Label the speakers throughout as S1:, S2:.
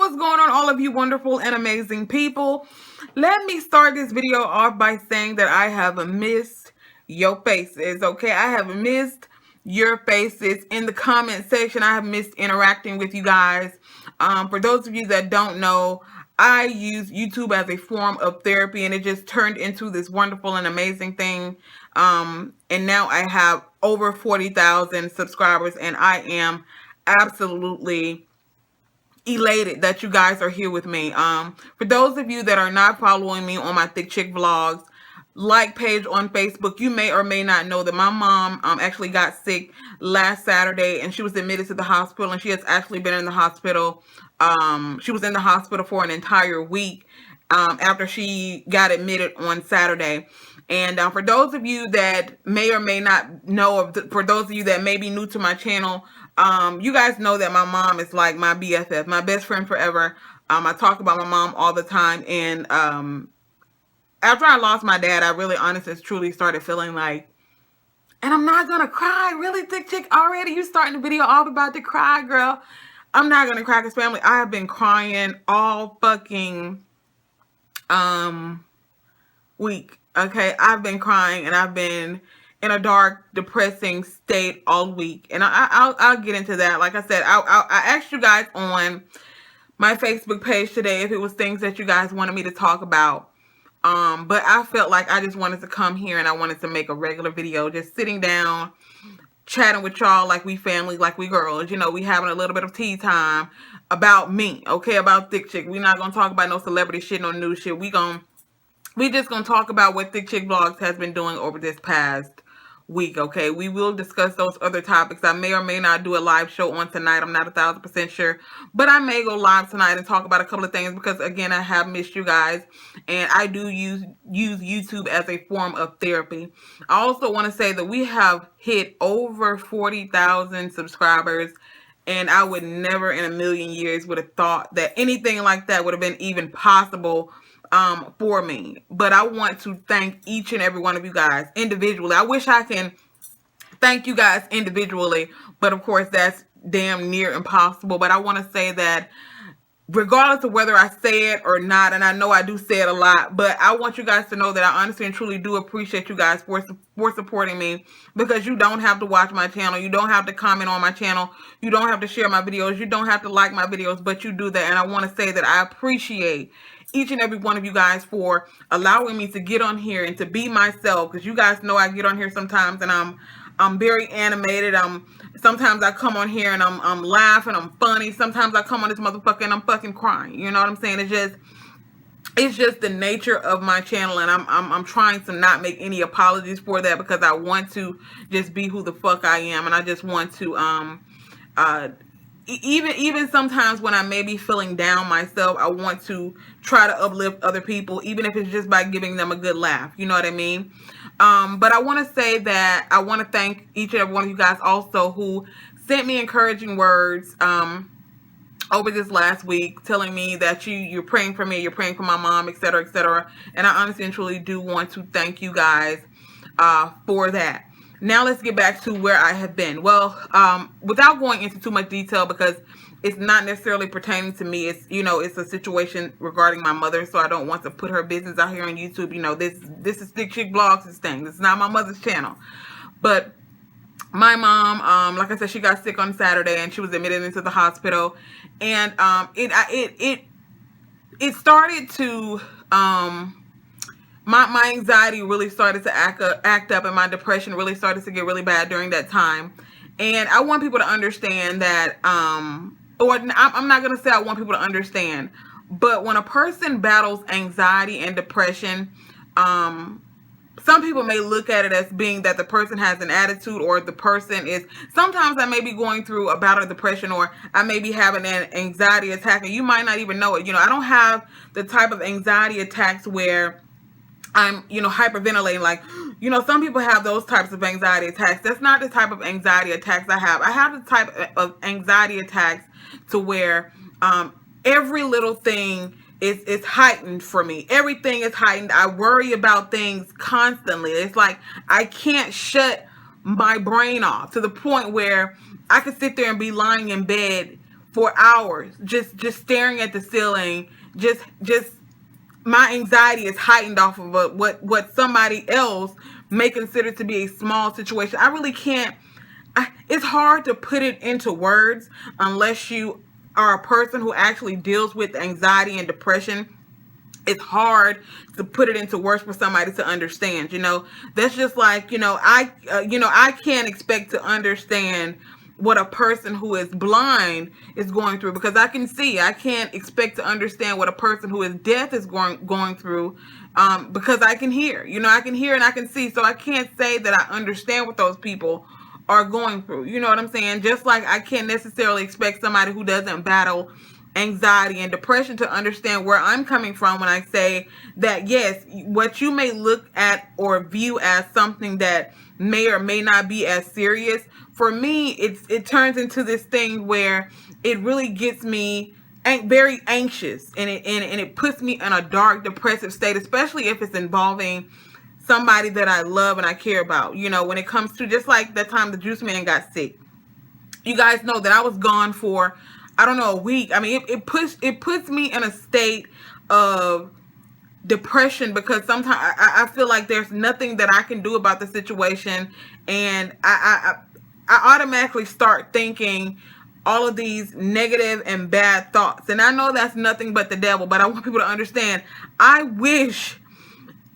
S1: what's going on, all of you wonderful and amazing people? Let me start this video off by saying that I have missed your faces, okay? I have missed your faces in the comment section. I have missed interacting with you guys. For those of you that don't know, I use YouTube as a form of therapy, and it just turned into this wonderful and amazing thing. And now I have over 40,000 subscribers, and I am absolutely elated that you guys are here with me. For those of you that are not following me on my ThickChickVlogs page on Facebook, you may or may not know that my mom actually got sick last Saturday, and she was admitted to the hospital, and she has actually been in the hospital. She was in the hospital for an entire week after she got admitted on Saturday. And for those of you that may or may not know, for those of you that may be new to my channel, you guys know that my mom is like my BFF, my best friend forever. I talk about my mom all the time. And after I lost my dad, I really honestly truly started feeling like, and I'm not going to cry. Really, Thick Chick, already you starting the video off about to cry, girl. I'm not going to cry because, family, I have been crying all fucking week. Okay, I've been crying, and I've been in a dark, depressing state all week, and I'll get into that. Like I said, I asked you guys on my Facebook page today if it was things that you guys wanted me to talk about, but I felt like I just wanted to come here and I wanted to make a regular video, just sitting down, chatting with y'all like we family, like we girls. You know, we having a little bit of tea time about me, okay, about Thick Chick. We're not gonna talk about no celebrity shit, no new shit. We just gonna talk about what ThickChickVlogs has been doing over this past week, okay? We will discuss those other topics. I may or may not do a live show on tonight. I'm not 1,000% sure, but I may go live tonight and talk about a couple of things because, again, I have missed you guys, and I do use YouTube as a form of therapy. I also want to say that we have hit over 40,000 subscribers, and I would never in a million years would have thought that anything like that would have been even possible for me. But I want to thank each and every one of you guys individually. I wish I can thank you guys individually, but of course that's damn near impossible. But I want to say that regardless of whether I say it or not, and I know I do say it a lot, but I want you guys to know that I honestly and truly do appreciate you guys for supporting me, because you don't have to watch my channel. You don't have to comment on my channel. You don't have to share my videos. You don't have to like my videos, but you do that. And I want to say that I appreciate each and every one of you guys for allowing me to get on here and to be myself, because you guys know I get on here sometimes and I'm very animated. Sometimes I come on here and I'm laughing, I'm funny. Sometimes I come on this motherfucker and I'm fucking crying. You know what I'm saying? It's just the nature of my channel, and I'm trying to not make any apologies for that, because I want to just be who the fuck I am, and I just want to even sometimes when I may be feeling down myself, I want to try to uplift other people, even if it's just by giving them a good laugh. You know what I mean? But I want to say that I want to thank each and every one of you guys also who sent me encouraging words over this last week, telling me that you're praying for me, you're praying for my mom, etc., etc. And I honestly and truly do want to thank you guys for that. Now let's get back to where I have been. Well, without going into too much detail, because it's not necessarily pertaining to me. It's, you know, it's a situation regarding my mother, so I don't want to put her business out here on YouTube. You know, this is ThickChickVlogs' thing. This is not my mother's channel. But my mom, like I said, she got sick on Saturday and she was admitted into the hospital, and it started to my anxiety really started to act up, and my depression really started to get really bad during that time. And I want people to understand that, or I'm not going to say I want people to understand, but when a person battles anxiety and depression, some people may look at it as being that the person has an attitude, or the person is, sometimes I may be going through a bout of depression, or I may be having an anxiety attack, and you might not even know it. You know, I don't have the type of anxiety attacks where I'm, you know, hyperventilating. Like, you know, some people have those types of anxiety attacks. That's not the type of anxiety attacks I have. I have the type of anxiety attacks to where every little thing is heightened for me. Everything is heightened. I worry about things constantly. It's like I can't shut my brain off, to the point where I could sit there and be lying in bed for hours, just staring at the ceiling, just my anxiety is heightened off of what somebody else may consider to be a small situation. I really can't. It's hard to put it into words unless you are a person who actually deals with anxiety and depression. It's hard to put it into words for somebody to understand. That's just like, I can't expect to understand what a person who is blind is going through, because I can see. I can't expect to understand what a person who is deaf is going through, because I can hear. I can hear and I can see. So I can't say that I understand what those people are going through. You know what I'm saying? Just like I can't necessarily expect somebody who doesn't battle anxiety and depression to understand where I'm coming from when I say that, yes, what you may look at or view as something that may or may not be as serious, for me, it turns into this thing where it really gets me very anxious, and it puts me in a dark, depressive state, especially if it's involving somebody that I love and I care about. When it comes to, just like that time the Juice Man got sick, you guys know that I was gone for, I don't know, a week. I mean, it puts me in a state of depression, because sometimes I feel like there's nothing that I can do about the situation, and I automatically start thinking all of these negative and bad thoughts. And I know that's nothing but the devil, but I want people to understand, I wish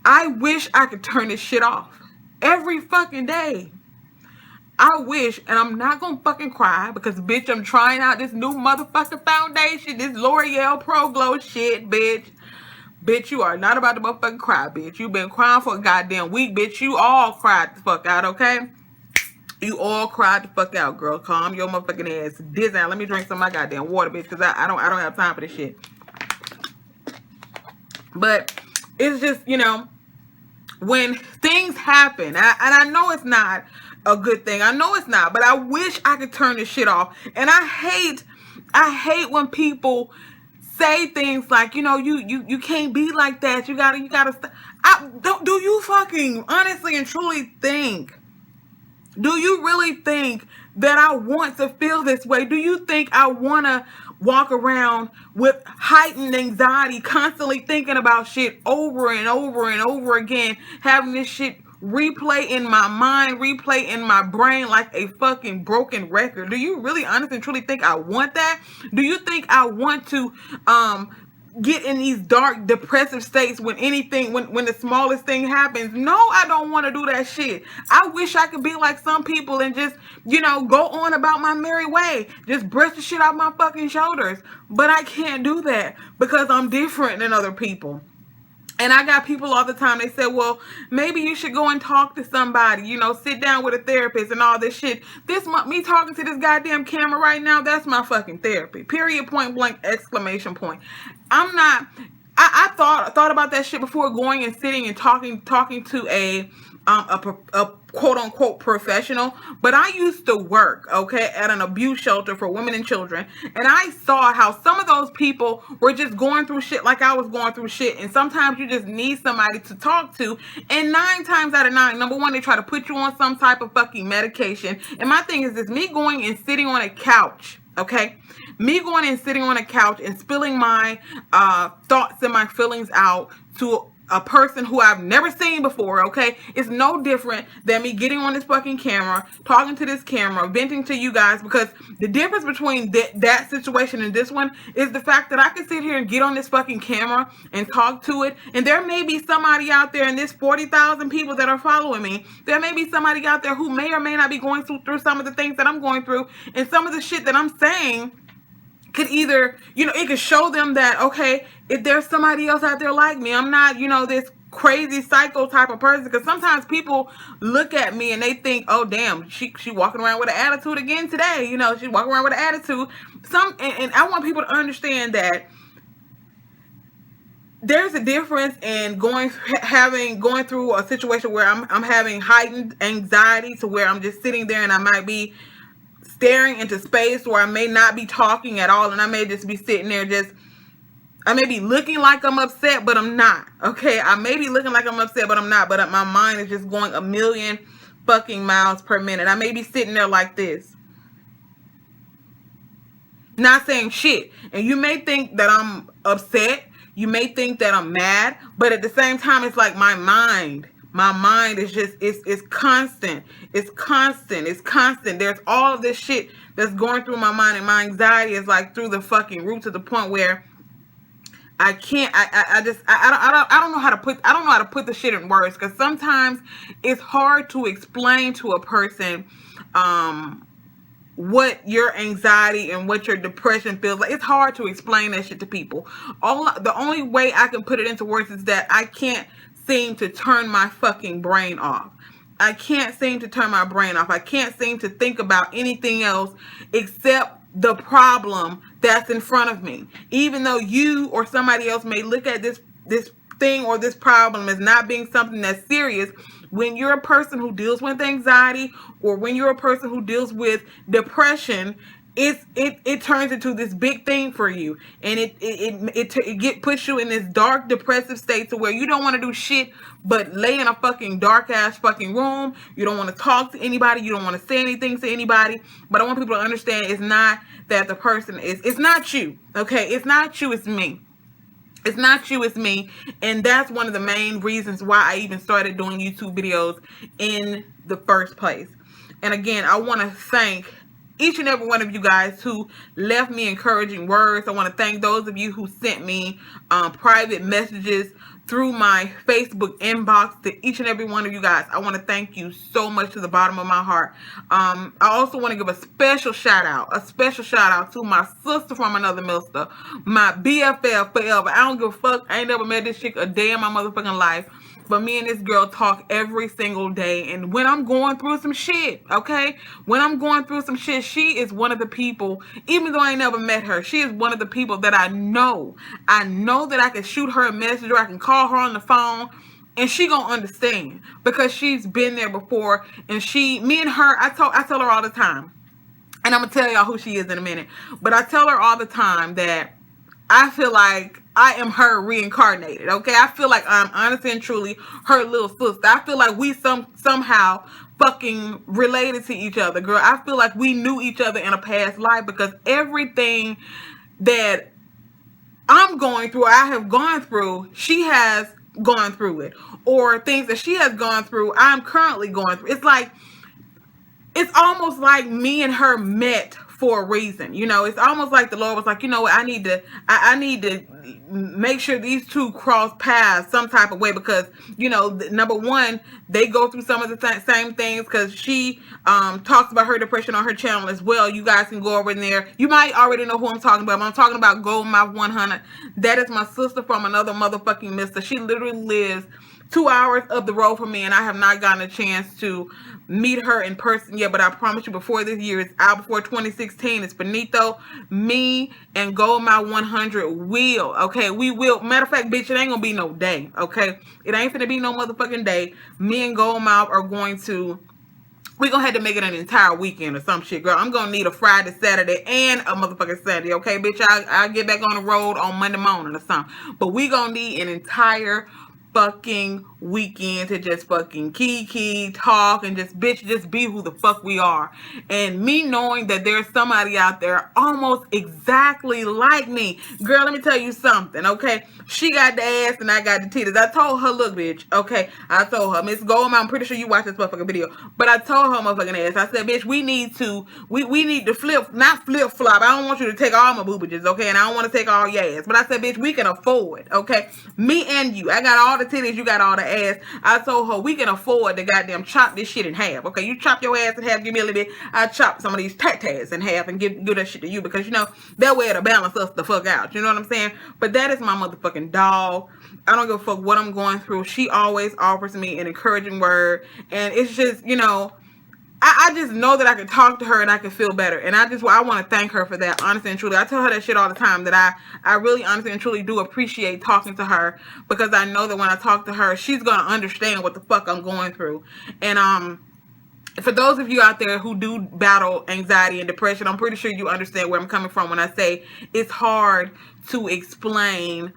S1: I could turn this shit off every fucking day. I wish, and I'm not gonna fucking cry, because bitch, I'm trying out this new motherfucking foundation, this L'Oreal Pro Glow shit, bitch. Bitch, you are not about to motherfucking cry, bitch. You've been crying for a goddamn week, bitch. You all cried the fuck out, okay? You all cried the fuck out, girl. Calm your motherfucking ass. Disney, let me drink some of my goddamn water, bitch, because I don't have time for this shit. But it's just, when things happen, and I know it's not a good thing. I know it's not, but I wish I could turn this shit off. And I hate when people say things like, you can't be like that. You gotta stop. Do you fucking honestly and truly think? Do you really think that I want to feel this way? Do you think I want to walk around with heightened anxiety, constantly thinking about shit over and over and over again, having this shit replay in my mind, replay in my brain like a fucking broken record? Do you really honestly and truly think I want that? Do you think I want to get in these dark, depressive states when the smallest thing happens? No, I don't want to do that shit. I wish I could be like some people and just, go on about my merry way. Just brush the shit off my fucking shoulders. But I can't do that because I'm different than other people. And I got people all the time, they say, well, maybe you should go and talk to somebody, sit down with a therapist and all this shit. Me talking to this goddamn camera right now, that's my fucking therapy. Period, point blank, exclamation point. I'm not, I thought about that shit before going and sitting and talking to a quote unquote professional, but I used to work, okay, at an abuse shelter for women and children, and I saw how some of those people were just going through shit like I was going through shit, and sometimes you just need somebody to talk to, and 9 times out of 9, number one, they try to put you on some type of fucking medication, and my thing is this, me going and sitting on a couch, okay, me going and sitting on a couch and spilling my thoughts and my feelings out to a person who I've never seen before, okay? It's no different than me getting on this fucking camera, talking to this camera, venting to you guys, because the difference between that situation and this one is the fact that I can sit here and get on this fucking camera and talk to it, and there may be somebody out there in this 40,000 people that are following me, there may be somebody out there who may or may not be going through some of the things that I'm going through, and some of the shit that I'm saying could either, it could show them that, okay, if there's somebody else out there like me, I'm not, this crazy psycho type of person, because sometimes people look at me and they think, oh damn, she walking around with an attitude again today, she's walking around with an attitude. And I want people to understand that there's a difference in going through a situation where I'm having heightened anxiety to where I'm just sitting there and I might be staring into space, where I may not be talking at all, and I may just be sitting there I may be looking like I'm upset, but I'm not, okay? I may be looking like I'm upset, but I'm not, but my mind is just going a million fucking miles per minute. I may be sitting there like this. not saying shit. And you may think that I'm upset. You may think that I'm mad. But at the same time, it's like my mind is just, it's constant. It's constant. It's constant. There's all of this shit that's going through my mind, and my anxiety is like through the fucking roof, to the point where I can't, I don't know how to put the shit in words, because sometimes it's hard to explain to a person, what your anxiety and what your depression feels like. It's hard to explain that shit to people. The only way I can put it into words is that I can't seem to turn my fucking brain off. I can't seem to turn my brain off. I can't seem to think about anything else except the problem that's in front of me. Even though you or somebody else may look at this thing or this problem as not being something that's serious, when you're a person who deals with anxiety, or when you're a person who deals with depression, it turns into this big thing for you, and it puts you in this dark, depressive state, to where you don't want to do shit but lay in a fucking dark ass fucking room. You don't want to talk to anybody. You don't want to say anything to anybody. But I want people to understand, it's not that the person is. It's not you. Okay, it's not you. It's me. It's not you, it's me. And that's one of the main reasons why I even started doing YouTube videos in the first place. And again, I want to thank each and every one of you guys who left me encouraging words. I want to thank those of you who sent me private messages through my Facebook inbox. To each and every one of you guys, I want to thank you so much, to the bottom of my heart. I also want to give a special shout out to my sister from another mister, my BFF forever. I don't give a fuck. I ain't never met this chick a day in my motherfucking life. But me and this girl talk every single day. And when I'm going through some shit, okay? When I'm going through some shit, she is one of the people, even though I ain't never met her, she is one of the people that I know. I know that I can shoot her a message, or I can call her on the phone, and she gonna understand, because she's been there before. And me and her, I tell her all the time, and I'm gonna tell y'all who she is in a minute, but I tell her all the time that I feel like I am her reincarnated, okay? I feel like I'm honestly and truly her little sister. I feel like we somehow fucking related to each other, girl. I feel like we knew each other in a past life, because everything that I'm going through, I have gone through, she has gone through it. Or things that she has gone through, I'm currently going through. It's almost like me and her met for a reason. You know, it's almost like the Lord was like, you know what, I need to make sure these two cross paths some type of way, because, you know, number one, they go through some of the same things, because she talks about her depression on her channel as well. You guys can go over in there. You might already know who I'm talking about. I'm talking about Gold Mouth 100. That is my sister from another motherfucking mister. She literally lives 2 hours up the road from me, and I have not gotten a chance to meet her in person yet. But I promise you, before this year is out, before 2016 is finito, me and Gold Mouth 100 will, okay? We will. Matter of fact, bitch, it ain't gonna be no day, okay? It ain't gonna be no motherfucking day. Me and Gold Mouth are going to, we're gonna have to make it an entire weekend or some shit, girl. I'm gonna need a Friday, Saturday, and a motherfucking Sunday, okay, bitch? I'll get back on the road on Monday morning or something. But we gonna need an entire fucking weekend to just fucking kiki, talk, and just bitch, just be who the fuck we are. And me knowing that there's somebody out there almost exactly like me, girl, let me tell you something, okay? She got the ass and I got the titties. I told her, look, bitch, okay? I told her, Miss Goldman, I'm pretty sure you watched this motherfucking video, but I told her motherfucking ass, I said, bitch, we need to not flip flop. I don't want you to take all my boobages, okay? And I don't want to take all your ass, but I said, bitch, we can afford, okay? Me and you. I got all the titties, you got all the ass. I told her we can afford to goddamn chop this shit in half, okay? You chop your ass in half, give me a little bit. I chop some of these tat-tats in half and give that shit to you, because, you know, that way it'll balance us the fuck out. You know what I'm saying? But that is my motherfucking dog. I don't give a fuck what I'm going through. She always offers me an encouraging word, and it's just, you know, I just know that I can talk to her and I can feel better. And I want to thank her for that, honestly and truly. I tell her that shit all the time, that I really honestly and truly do appreciate talking to her, because I know that when I talk to her, she's going to understand what the fuck I'm going through. And for those of you out there who do battle anxiety and depression, I'm pretty sure you understand where I'm coming from when I say it's hard to explain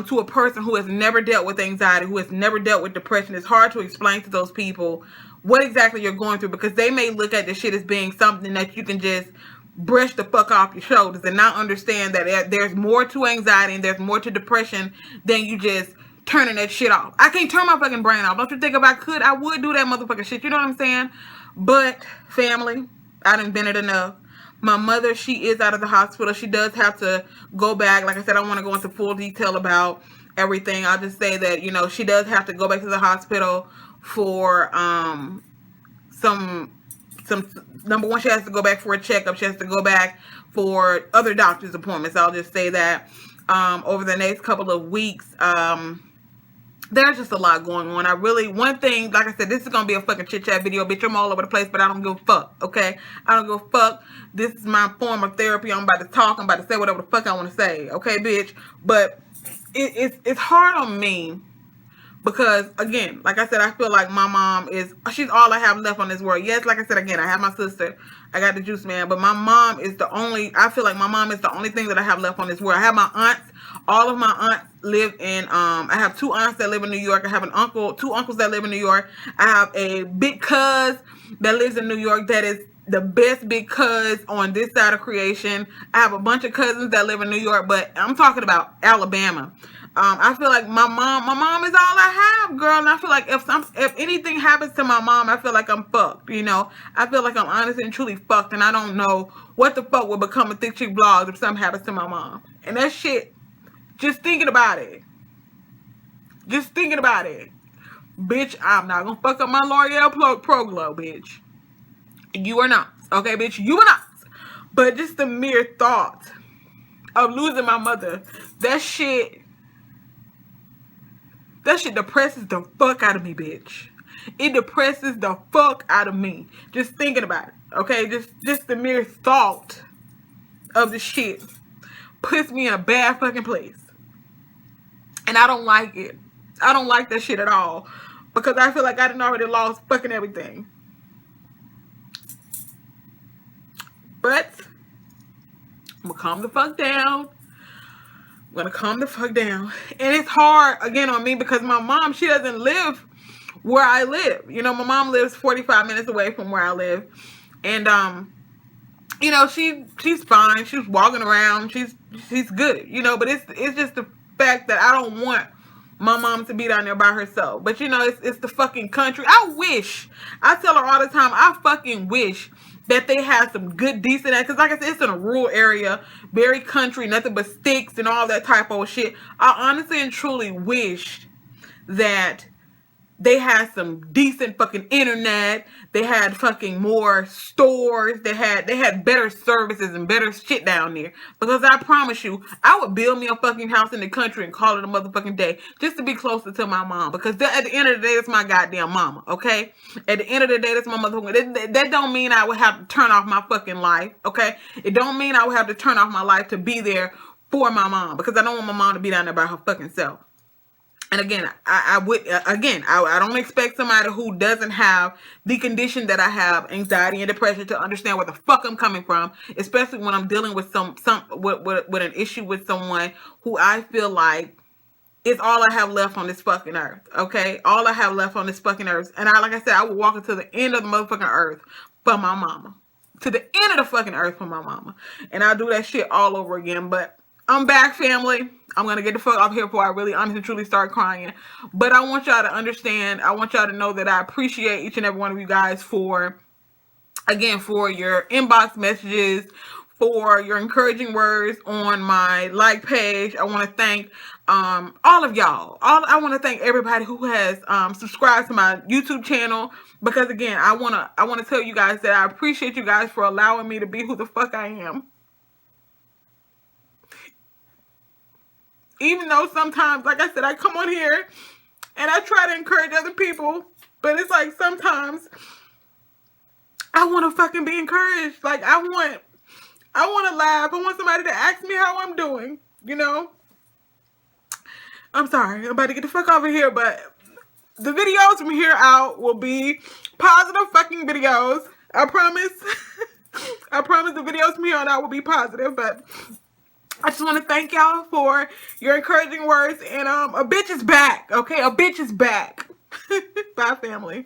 S1: to a person who has never dealt with anxiety, who has never dealt with depression. It's hard to explain to those people what exactly you're going through, because they may look at this shit as being something that you can just brush the fuck off your shoulders and not understand that there's more to anxiety and there's more to depression than you just turning that shit off. I can't turn my fucking brain off. Don't you think if I could, I would do that motherfucking shit. You know what I'm saying? But, family, I done been it enough. My mother, she is out of the hospital. She does have to go back. Like I said, I don't want to go into full detail about everything. I'll just say that, you know, she does have to go back to the hospital for some number one, she has to go back for a checkup. She has to go back for other doctor's appointments. I'll just say that over the next couple of weeks, there's just a lot going on. One thing, like I said, this is going to be a fucking chit chat video, bitch. I'm all over the place, but I don't give a fuck, okay? I don't give a fuck. This is my form of therapy. I'm about to talk. I'm about to say whatever the fuck I want to say, okay, bitch? But it's hard on me because, again, like I said, I feel like my mom she's all I have left on this world. Yes, like I said, again, I have my sister. I got the juice man, but my mom is I feel like my mom is the only thing that I have left on this world. I have my aunts. All of my aunts live in, I have 2 aunts that live in New York. I have two uncles that live in New York. I have a big cuz that lives in New York that is the best big cuz on this side of creation. I have a bunch of cousins that live in New York, but I'm talking about Alabama. I feel like my mom is all I have, girl. And I feel like if anything happens to my mom, I feel like I'm fucked, you know. I feel like I'm honestly and truly fucked, and I don't know what the fuck will become of ThickChickVlogs if something happens to my mom. And that shit, just thinking about it. Just thinking about it. Bitch, I'm not gonna fuck up my L'Oreal Pro Glow, bitch. You are not. Okay, bitch, you are not. But just the mere thought of losing my mother, that shit depresses the fuck out of me, bitch. It depresses the fuck out of me. Just thinking about it, okay? Just the mere thought of the shit puts me in a bad fucking place. And I don't like it. I don't like that shit at all. Because I feel like I done already lost fucking everything. But I'm gonna calm the fuck down. I'm gonna calm the fuck down. And it's hard, again, on me because my mom, she doesn't live where I live. You know, my mom lives 45 minutes away from where I live. And, you know, she's fine. She's walking around. She's good, you know, but it's just the fact that I don't want my mom to be down there by herself. But, you know, it's the fucking country. I tell her all the time, I fucking wish that they had some good, decent, because like I said, it's in a rural area, very country, nothing but sticks and all that type of shit. I honestly and truly wish that they had some decent fucking internet. They had fucking more stores. They had better services and better shit down there. Because I promise you, I would build me a fucking house in the country and call it a motherfucking day just to be closer to my mom. Because at the end of the day, it's my goddamn mama, okay? At the end of the day, that's my motherfucking... That don't mean I would have to turn off my fucking life, okay? It don't mean I would have to turn off my life to be there for my mom. Because I don't want my mom to be down there by her fucking self. And again, I don't expect somebody who doesn't have the condition that I have, anxiety and depression, to understand where the fuck I'm coming from, especially when I'm dealing with with an issue with someone who I feel like is all I have left on this fucking earth. Okay, all I have left on this fucking earth, and like I said, I would walk into the end of the motherfucking earth for my mama, to the end of the fucking earth for my mama, and I'll do that shit all over again. But I'm back, family. I'm going to get the fuck off here before I really honestly truly start crying. But I want y'all to understand. I want y'all to know that I appreciate each and every one of you guys for your inbox messages, for your encouraging words on my like page. I want to thank all of y'all. I want to thank everybody who has subscribed to my YouTube channel. Because again, I want to tell you guys that I appreciate you guys for allowing me to be who the fuck I am. Even though sometimes, like I said, I come on here and I try to encourage other people, but it's like sometimes I want to fucking be encouraged. Like I want to laugh. I want somebody to ask me how I'm doing, you know? I'm sorry. I'm about to get the fuck over here, but the videos from here out will be positive fucking videos. I promise. I promise the videos from here on out will be positive, but I just want to thank y'all for your encouraging words. And a bitch is back, okay? A bitch is back. Bye, family.